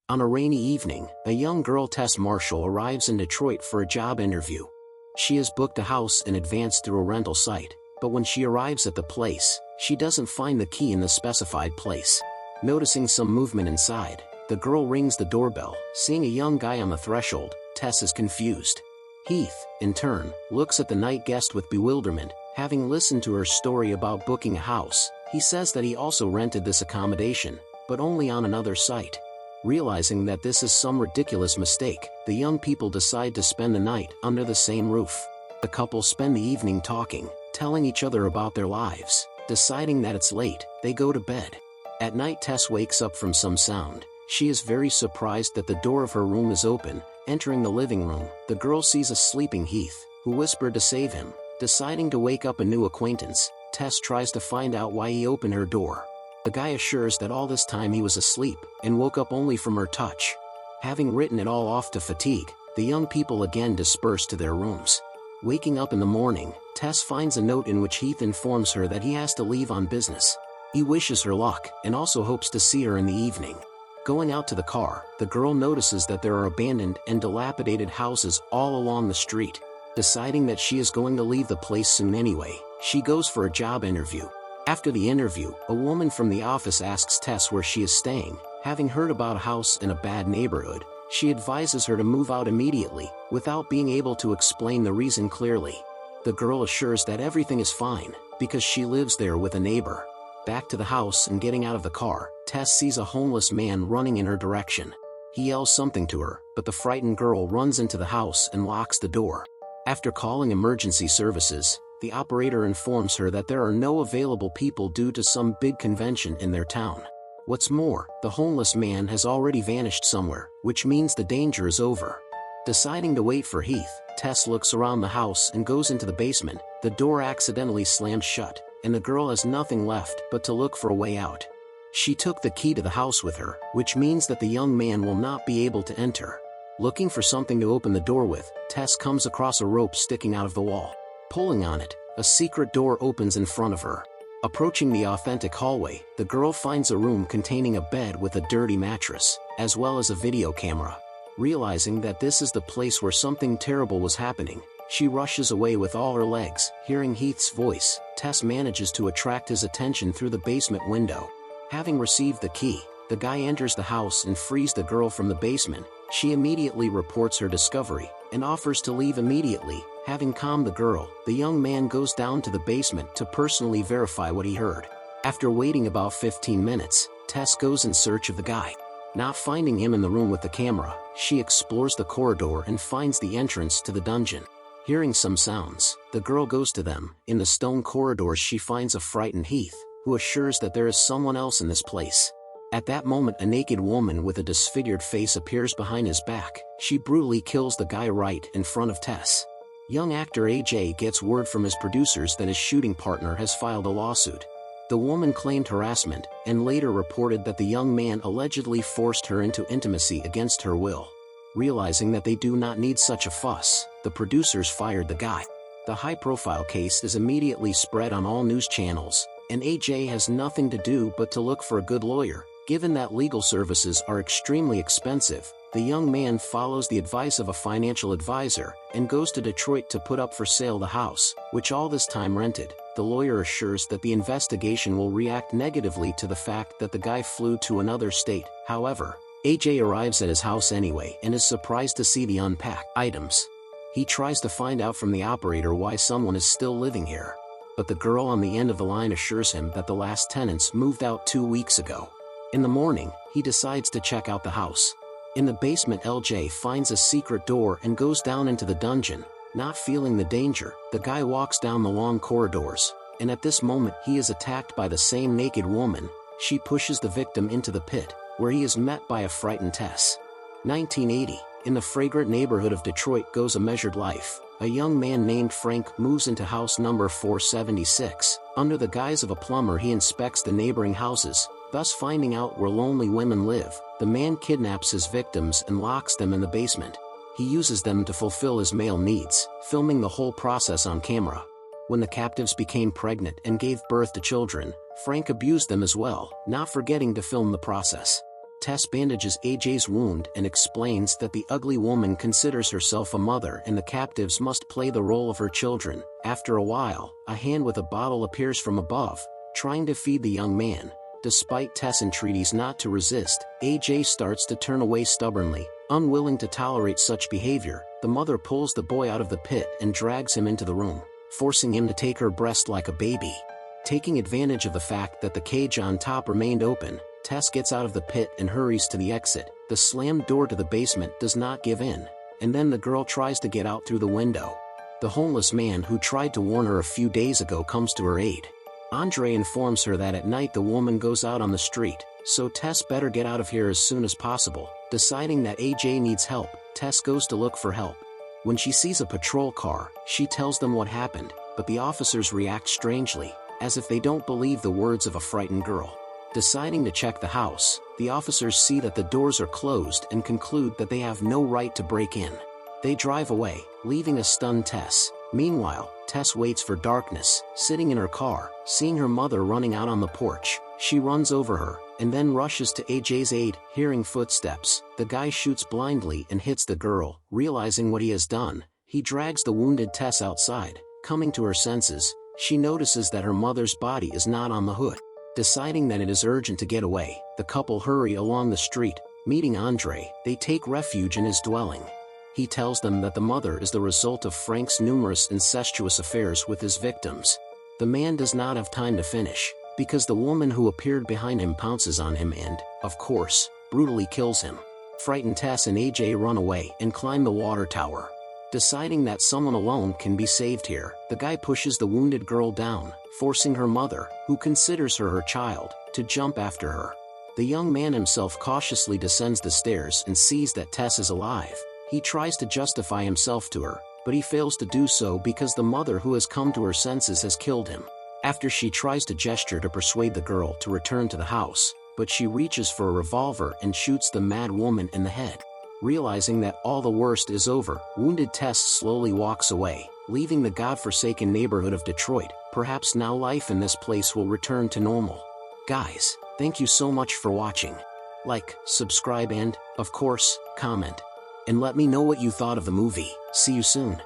On a rainy evening, a young girl, Tess Marshall, arrives in Detroit for a job interview. She has booked a house in advance through a rental site, but when she arrives at the place, she doesn't find the key in the specified place. Noticing some movement inside, the girl rings the doorbell. Seeing a young guy on the threshold, Tess is confused. Heath, in turn, looks at the night guest with bewilderment. Having listened to her story about booking a house, he says that he also rented this accommodation, but only on another site. Realizing that this is some ridiculous mistake, the young people decide to spend the night under the same roof. The couple spend the evening talking, telling each other about their lives. Deciding that it's late, they go to bed. At night, Tess wakes up from some sound. She is very surprised that the door of her room is open. Entering the living room, the girl sees a sleeping Heath, who whispered to save him. Deciding to wake up a new acquaintance, Tess tries to find out why he opened her door. The guy assures that all this time he was asleep, and woke up only from her touch. Having written it all off to fatigue, the young people again disperse to their rooms. Waking up in the morning, Tess finds a note in which Heath informs her that he has to leave on business. He wishes her luck, and also hopes to see her in the evening. Going out to the car, the girl notices that there are abandoned and dilapidated houses all along the street. Deciding that she is going to leave the place soon anyway, she goes for a job interview. After the interview, a woman from the office asks Tess where she is staying. Having heard about a house in a bad neighborhood, she advises her to move out immediately, without being able to explain the reason clearly. The girl assures that everything is fine, because she lives there with a neighbor. Back to the house and getting out of the car, Tess sees a homeless man running in her direction. He yells something to her, but the frightened girl runs into the house and locks the door. After calling emergency services, the operator informs her that there are no available people due to some big convention in their town. What's more, the homeless man has already vanished somewhere, which means the danger is over. Deciding to wait for Heath, Tess looks around the house and goes into the basement. The door accidentally slams shut, and the girl has nothing left but to look for a way out. She took the key to the house with her, which means that the young man will not be able to enter. Looking for something to open the door with, Tess comes across a rope sticking out of the wall. Pulling on it, a secret door opens in front of her. Approaching the authentic hallway, the girl finds a room containing a bed with a dirty mattress, as well as a video camera. Realizing that this is the place where something terrible was happening, she rushes away with all her legs. Hearing Heath's voice, Tess manages to attract his attention through the basement window. Having received the key, the guy enters the house and frees the girl from the basement. She immediately reports her discovery, and offers to leave immediately. Having calmed the girl, the young man goes down to the basement to personally verify what he heard. After waiting about 15 minutes, Tess goes in search of the guy. Not finding him in the room with the camera, she explores the corridor and finds the entrance to the dungeon. Hearing some sounds, the girl goes to them. In the stone corridors she finds a frightened Heath, who assures that there is someone else in this place. At that moment, a naked woman with a disfigured face appears behind his back. She brutally kills the guy right in front of Tess. Young actor AJ gets word from his producers that his shooting partner has filed a lawsuit. The woman claimed harassment, and later reported that the young man allegedly forced her into intimacy against her will. Realizing that they do not need such a fuss, the producers fired the guy. The high-profile case is immediately spread on all news channels, and AJ has nothing to do but to look for a good lawyer. Given that legal services are extremely expensive, the young man follows the advice of a financial advisor and goes to Detroit to put up for sale the house, which all this time rented. The lawyer assures that the investigation will react negatively to the fact that the guy flew to another state. However, AJ arrives at his house anyway and is surprised to see the unpacked items. He tries to find out from the operator why someone is still living here, but the girl on the end of the line assures him that the last tenants moved out 2 weeks ago. In the morning, he decides to check out the house. In the basement, LJ finds a secret door and goes down into the dungeon. Not feeling the danger, the guy walks down the long corridors, and at this moment he is attacked by the same naked woman. She pushes the victim into the pit, where he is met by a frightened Tess. 1980, in the fragrant neighborhood of Detroit goes a measured life. A young man named Frank moves into house number 476. Under the guise of a plumber, he inspects the neighboring houses, thus finding out where lonely women live. The man kidnaps his victims and locks them in the basement. He uses them to fulfill his male needs, filming the whole process on camera. When the captives became pregnant and gave birth to children, Frank abused them as well, not forgetting to film the process. Tess bandages AJ's wound and explains that the ugly woman considers herself a mother and the captives must play the role of her children. After a while, a hand with a bottle appears from above, trying to feed the young man. Despite Tess' entreaties not to resist, AJ starts to turn away stubbornly. Unwilling to tolerate such behavior, the mother pulls the boy out of the pit and drags him into the room, forcing him to take her breast like a baby. Taking advantage of the fact that the cage on top remained open, Tess gets out of the pit and hurries to the exit. The slammed door to the basement does not give in, and then the girl tries to get out through the window. The homeless man who tried to warn her a few days ago comes to her aid. Andre informs her that at night the woman goes out on the street, so Tess better get out of here as soon as possible. Deciding that AJ needs help, Tess goes to look for help. When she sees a patrol car, she tells them what happened, but the officers react strangely, as if they don't believe the words of a frightened girl. Deciding to check the house, the officers see that the doors are closed and conclude that they have no right to break in. They drive away, leaving a stunned Tess. Meanwhile, Tess waits for darkness, sitting in her car, seeing her mother running out on the porch. She runs over her, and then rushes to AJ's aid. Hearing footsteps, the guy shoots blindly and hits the girl. Realizing what he has done, he drags the wounded Tess outside. Coming to her senses, she notices that her mother's body is not on the hood. Deciding that it is urgent to get away, the couple hurry along the street. Meeting Andre, they take refuge in his dwelling. He tells them that the mother is the result of Frank's numerous incestuous affairs with his victims. The man does not have time to finish, because the woman who appeared behind him pounces on him and, of course, brutally kills him. Frightened, Tess and AJ run away and climb the water tower. Deciding that someone alone can be saved here, the guy pushes the wounded girl down, forcing her mother, who considers her child, to jump after her. The young man himself cautiously descends the stairs and sees that Tess is alive. He tries to justify himself to her, but he fails to do so because the mother who has come to her senses has killed him. After she tries to gesture to persuade the girl to return to the house, but she reaches for a revolver and shoots the mad woman in the head. Realizing that all the worst is over, wounded Tess slowly walks away, leaving the godforsaken neighborhood of Detroit. Perhaps now life in this place will return to normal. Guys, thank you so much for watching. Like, subscribe and, of course, comment. And let me know what you thought of the movie. See you soon.